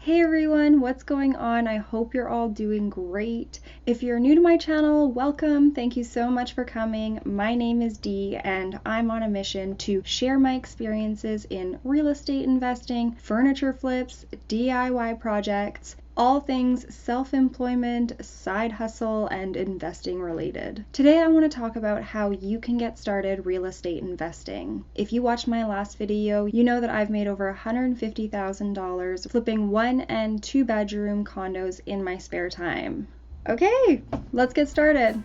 Hey everyone, what's going on? I hope you're all doing great. If you're new to my channel, welcome. Thank you so much for coming. My name is Dee and I'm on a mission to share my experiences in real estate investing, furniture flips, DIY projects, all things self-employment, side hustle, and investing related. Today I want to talk about how you can get started real estate investing. If you watched my last video, you know that I've made over $150,000 flipping 1 and 2 bedroom condos in my spare time. Okay, let's get started.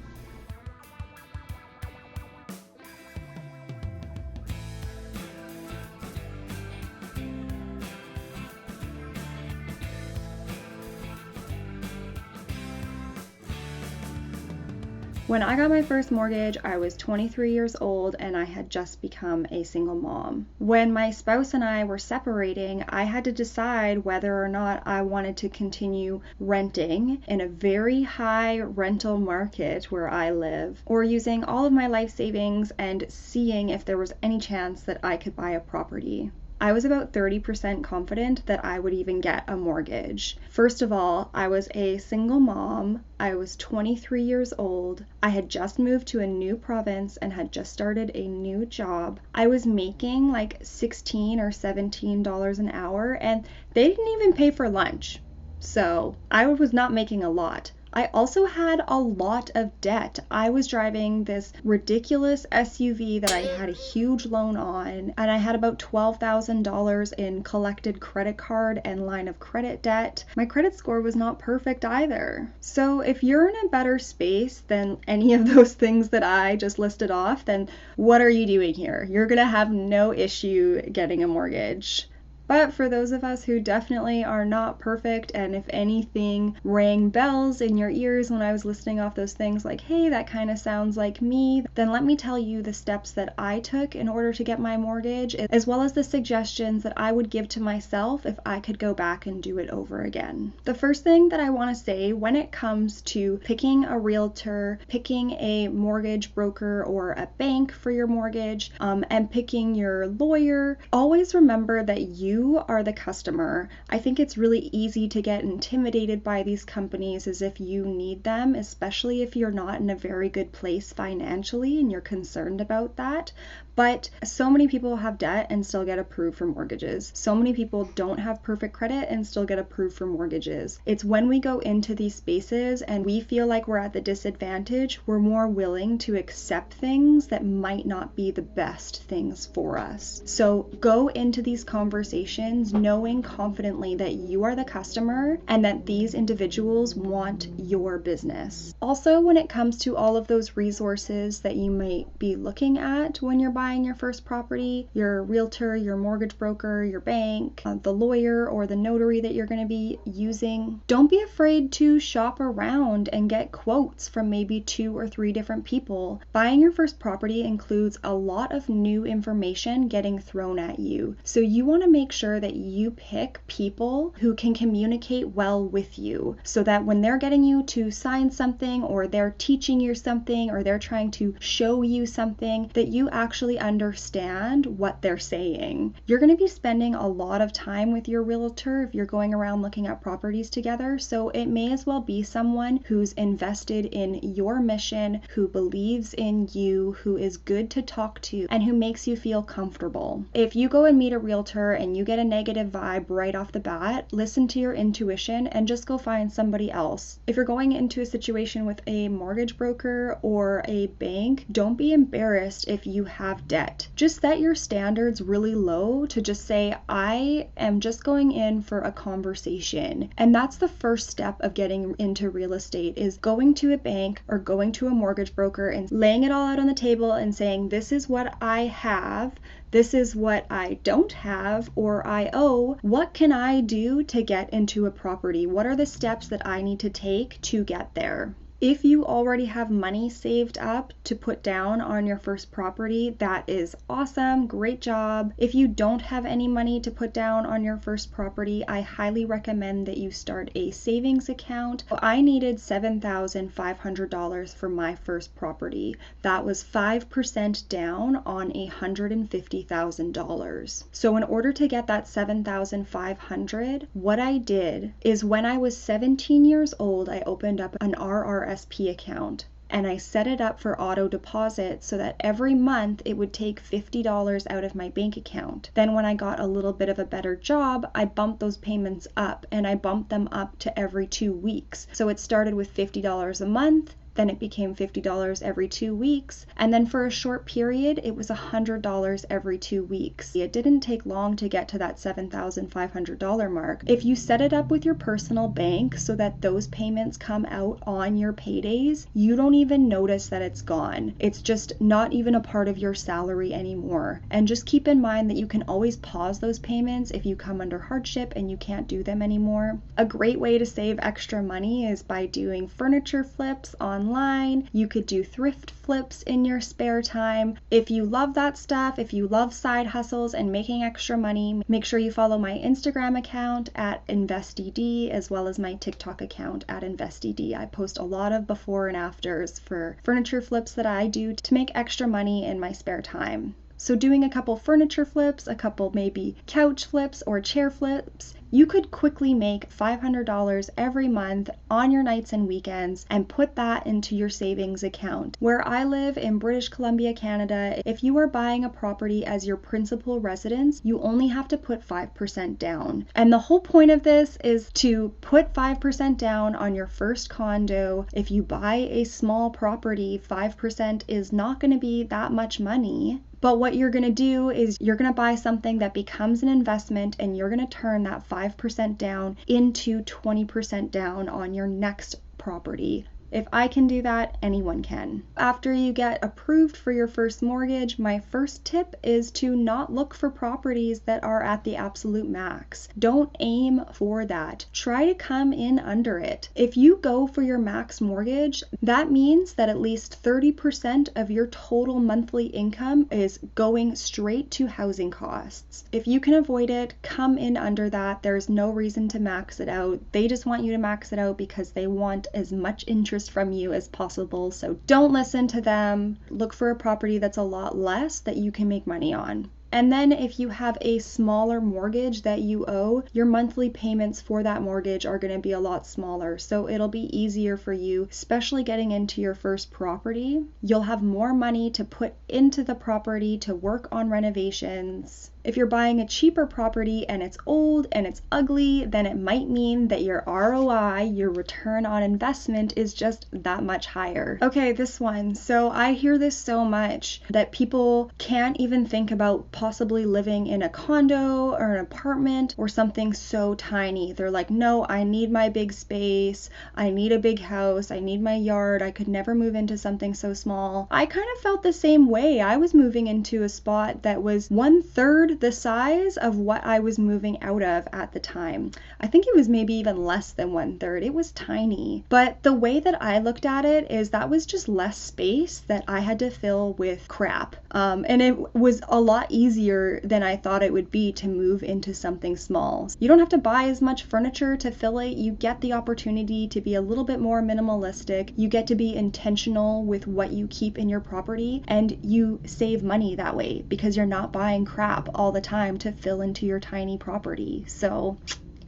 When I got my first mortgage, I was 23 years old and I had just become a single mom. When my spouse and I were separating, I had to decide whether or not I wanted to continue renting in a very high rental market where I live, or using all of my life savings and seeing if there was any chance that I could buy a property. I was about 30% confident that I would even get a mortgage. First of all, I was a single mom. I was 23 years old. I had just moved to a new province and had just started a new job. I was making like $16 or $17 an hour and they didn't even pay for lunch. So I was not making a lot. I also had a lot of debt. I was driving this ridiculous SUV that I had a huge loan on, and I had about $12,000 in collected credit card and line of credit debt. My credit score was not perfect either. So if you're in a better space than any of those things that I just listed off, then what are you doing here? You're gonna have no issue getting a mortgage. But for those of us who definitely are not perfect, and if anything rang bells in your ears when I was listing off those things like, hey, that kind of sounds like me, then let me tell you the steps that I took in order to get my mortgage, as well as the suggestions that I would give to myself if I could go back and do it over again. The first thing that I want to say when it comes to picking a realtor, picking a mortgage broker or a bank for your mortgage, and picking your lawyer, always remember that you are the customer. I think it's really easy to get intimidated by these companies as if you need them, especially if you're not in a very good place financially and you're concerned about that. But so many people have debt and still get approved for mortgages. So many people don't have perfect credit and still get approved for mortgages. It's when we go into these spaces and we feel like we're at the disadvantage, we're more willing to accept things that might not be the best things for us. So go into these conversations knowing confidently that you are the customer and that these individuals want your business. Also, when it comes to all of those resources that you might be looking at when you're buying your first property, your realtor, your mortgage broker, your bank, the lawyer or the notary that you're going to be using, don't be afraid to shop around and get quotes from maybe 2 or 3 different people. Buying your first property includes a lot of new information getting thrown at you. So you want to make sure that you pick people who can communicate well with you so that when they're getting you to sign something or they're teaching you something or they're trying to show you something, that you actually understand what they're saying. You're going to be spending a lot of time with your realtor if you're going around looking at properties together, so it may as well be someone who's invested in your mission, who believes in you, who is good to talk to, and who makes you feel comfortable. If you go and meet a realtor and you get a negative vibe right off the bat, listen to your intuition and just go find somebody else. If you're going into a situation with a mortgage broker or a bank, don't be embarrassed if you have debt. Just set your standards really low to just say, I am just going in for a conversation. And that's the first step of getting into real estate, is going to a bank or going to a mortgage broker and laying it all out on the table and saying, this is what I have, this is what I don't have or I owe. What can I do to get into a property? What are the steps that I need to take to get there? If you already have money saved up to put down on your first property, that is awesome. Great job. If you don't have any money to put down on your first property, I highly recommend that you start a savings account. I needed $7,500 for my first property. That was 5% down on $150,000. So in order to get that $7,500, what I did is when I was 17 years old, I opened up an RRSP account. And I set it up for auto deposit so that every month it would take $50 out of my bank account. Then when I got a little bit of a better job, I bumped those payments up, and I bumped them up to every 2 weeks. So it started with $50 a month, then it became $50 every 2 weeks, and then for a short period it was $100 every 2 weeks. It didn't take long to get to that $7,500 mark. If you set it up with your personal bank so that those payments come out on your paydays, you don't even notice that it's gone. It's just not even a part of your salary anymore. And just keep in mind that you can always pause those payments if you come under hardship and you can't do them anymore. A great way to save extra money is by doing furniture flips online. You could do thrift flips in your spare time. If you love that stuff, if you love side hustles and making extra money, make sure you follow my Instagram account at InvestED as well as my TikTok account at InvestED. I post a lot of before and afters for furniture flips that I do to make extra money in my spare time. So doing a couple furniture flips, a couple maybe couch flips or chair flips, you could quickly make $500 every month on your nights and weekends and put that into your savings account. Where I live in British Columbia, Canada, if you are buying a property as your principal residence, you only have to put 5% down. And the whole point of this is to put 5% down on your first condo. If you buy a small property, 5% is not going to be that much money. But what you're going to do is you're going to buy something that becomes an investment, and you're going to turn that 5% down into 20% down on your next property. If I can do that, anyone can. After you get approved for your first mortgage, my first tip is to not look for properties that are at the absolute max. Don't aim for that. Try to come in under it. If you go for your max mortgage, that means that at least 30% of your total monthly income is going straight to housing costs. If you can avoid it, come in under that. There's no reason to max it out. They just want you to max it out because they want as much interest from you as possible. So don't listen to them. Look for a property that's a lot less that you can make money on. And then if you have a smaller mortgage that you owe, your monthly payments for that mortgage are going to be a lot smaller. So it'll be easier for you, especially getting into your first property. You'll have more money to put into the property to work on renovations. If you're buying a cheaper property and it's old and it's ugly, then it might mean that your ROI, your return on investment, is just that much higher. Okay, this one. So I hear this so much that people can't even think about possibly living in a condo or an apartment or something so tiny. They're like, no, I need my big space. I need a big house. I need my yard. I could never move into something so small. I kind of felt the same way. I was moving into a spot that was 1/3 the size of what I was moving out of at the time. I think it was maybe even less than 1/3. It was tiny. But the way that I looked at it is that was just less space that I had to fill with crap. And it was a lot easier than I thought it would be to move into something small. You don't have to buy as much furniture to fill it. You get the opportunity to be a little bit more minimalistic. You get to be intentional with what you keep in your property, and you save money that way because you're not buying crap all the time to fill into your tiny property. So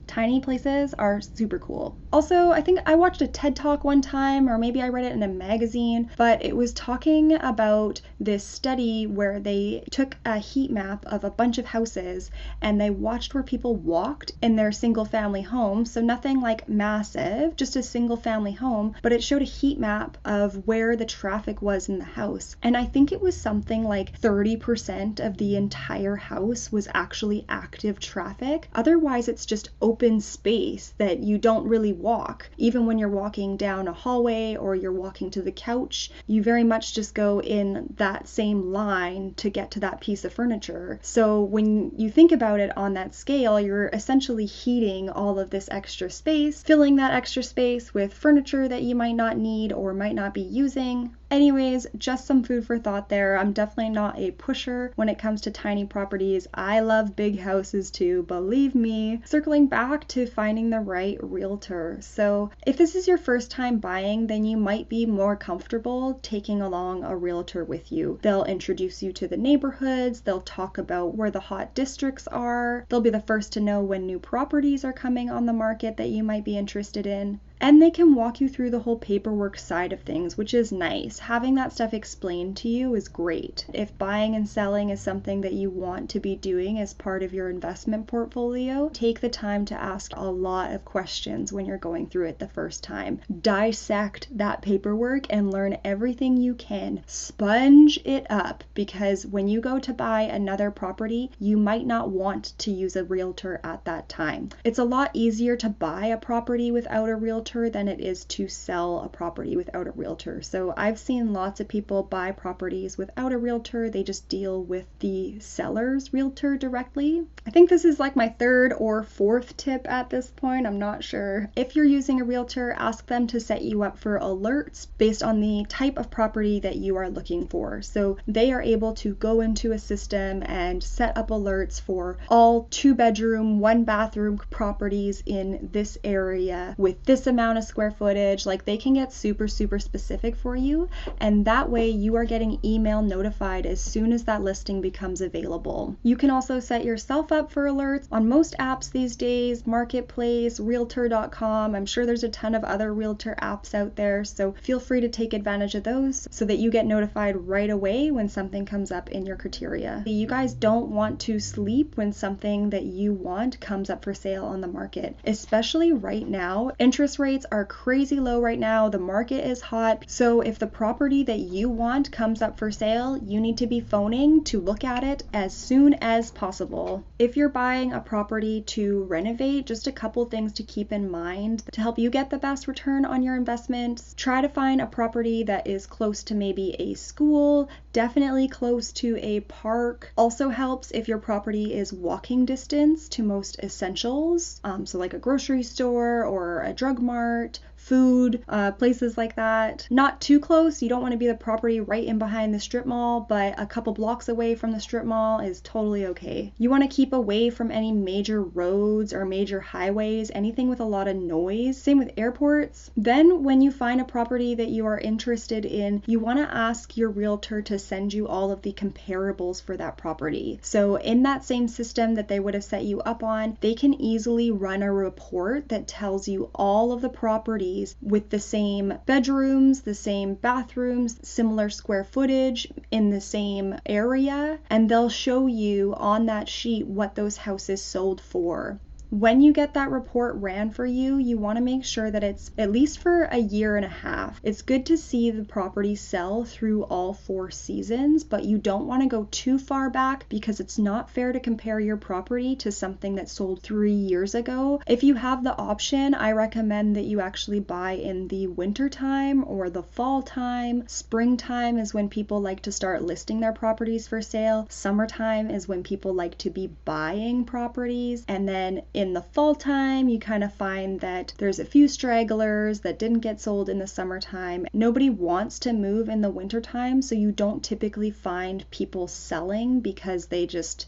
tiny places are super cool. Also, I think I watched a TED Talk one time, or maybe I read it in a magazine, but it was talking about this study where they took a heat map of a bunch of houses and they watched where people walked in their single family home. So nothing like massive, just a single family home, but it showed a heat map of where the traffic was in the house. And I think it was something like 30% of the entire house was actually active traffic. Otherwise, it's just open open space that you don't really walk. Even when you're walking down a hallway or you're walking to the couch, you very much just go in that same line to get to that piece of furniture. So when you think about it on that scale, you're essentially heating all of this extra space, filling that extra space with furniture that you might not need or might not be using. Anyways, just some food for thought there. I'm definitely not a pusher when it comes to tiny properties. I love big houses too, believe me. Circling back to finding the right realtor. So if this is your first time buying, then you might be more comfortable taking along a realtor with you. They'll introduce you to the neighborhoods, they'll talk about where the hot districts are, they'll be the first to know when new properties are coming on the market that you might be interested in. And they can walk you through the whole paperwork side of things, which is nice. Having that stuff explained to you is great. If buying and selling is something that you want to be doing as part of your investment portfolio, take the time to ask a lot of questions when you're going through it the first time. Dissect that paperwork and learn everything you can. Sponge it up, because when you go to buy another property, you might not want to use a realtor at that time. It's a lot easier to buy a property without a realtor than it is to sell a property without a realtor. So I've seen lots of people buy properties without a realtor. They just deal with the seller's realtor directly. I think this is like my third or fourth tip at this point. I'm not sure. If you're using a realtor, ask them to set you up for alerts based on the type of property that you are looking for. So they are able to go into a system and set up alerts for all 2-bedroom, 1-bathroom properties in this area with this amount of square footage. Like, they can get super specific for you, and that way you are getting email notified as soon as that listing becomes available. You can also set yourself up for alerts on most apps these days, Marketplace, realtor.com. I'm sure there's a ton of other realtor apps out there, so feel free to take advantage of those so that you get notified right away when something comes up in your criteria. You guys don't want to sleep when something that you want comes up for sale on the market, especially right now. Interest rates are crazy low right now. The market is hot. So if the property that you want comes up for sale, you need to be phoning to look at it as soon as possible. If you're buying a property to renovate, just a couple things to keep in mind to help you get the best return on your investments. Try to find a property that is close to maybe a school, definitely close to a park. Also helps if your property is walking distance to most essentials, so like a grocery store or a drug mart, food, places like that. Not too close. You don't want to be the property right in behind the strip mall, but a couple blocks away from the strip mall is totally okay. You want to keep away from any major roads or major highways, anything with a lot of noise. Same with airports. Then when you find a property that you are interested in, you want to ask your realtor to send you all of the comparables for that property. So in that same system that they would have set you up on, they can easily run a report that tells you all of the properties with the same bedrooms, the same bathrooms, similar square footage in the same area, and they'll show you on that sheet what those houses sold for. When you get that report ran for you, you want to make sure that it's at least for a year and a half. It's good to see the property sell through all 4 seasons, but you don't want to go too far back because it's not fair to compare your property to something that sold 3 years ago. If you have the option, I recommend that you actually buy in the winter time or the fall time. Springtime is when people like to start listing their properties for sale. Summertime is when people like to be buying properties, and then in the fall time, you kind of find that there's a few stragglers that didn't get sold in the summertime. Nobody wants to move in the wintertime, so you don't typically find people selling because they just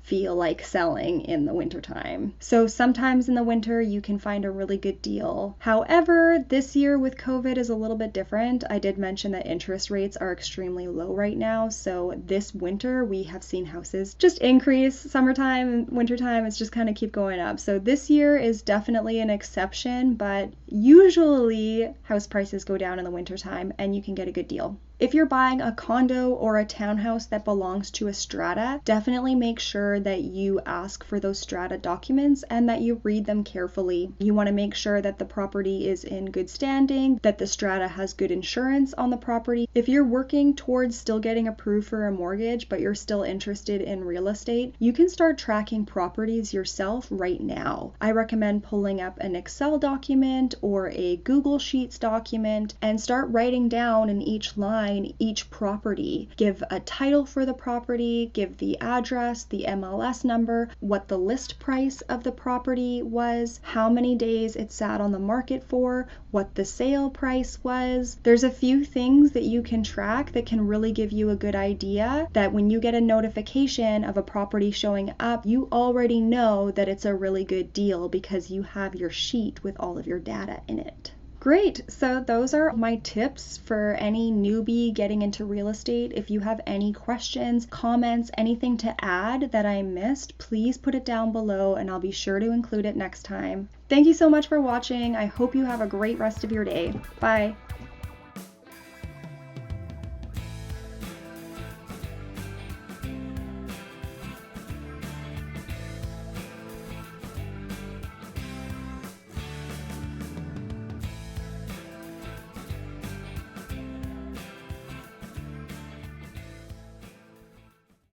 feel like selling in the wintertime. So sometimes in the winter you can find a really good deal. However, this year with COVID is a little bit different. I did mention that interest rates are extremely low right now, so this winter we have seen houses just increase. Summertime and wintertime, it's just kind of keep going up. So this year is definitely an exception, but usually house prices go down in the wintertime and you can get a good deal. If you're buying a condo or a townhouse that belongs to a strata, definitely make sure that you ask for those strata documents and that you read them carefully. You want to make sure that the property is in good standing, that the strata has good insurance on the property. If you're working towards still getting approved for a mortgage, but you're still interested in real estate, you can start tracking properties yourself right now. I recommend pulling up an Excel document or a Google Sheets document and start writing down in each line each property. Give a title for the property, give the address, the MLS number, what the list price of the property was, how many days it sat on the market for, what the sale price was. There's a few things that you can track that can really give you a good idea that when you get a notification of a property showing up, you already know that it's a really good deal because you have your sheet with all of your data in it. Great, so those are my tips for any newbie getting into real estate. If you have any questions, comments, anything to add that I missed, please put it down below and I'll be sure to include it next time. Thank you so much for watching. I hope you have a great rest of your day. Bye.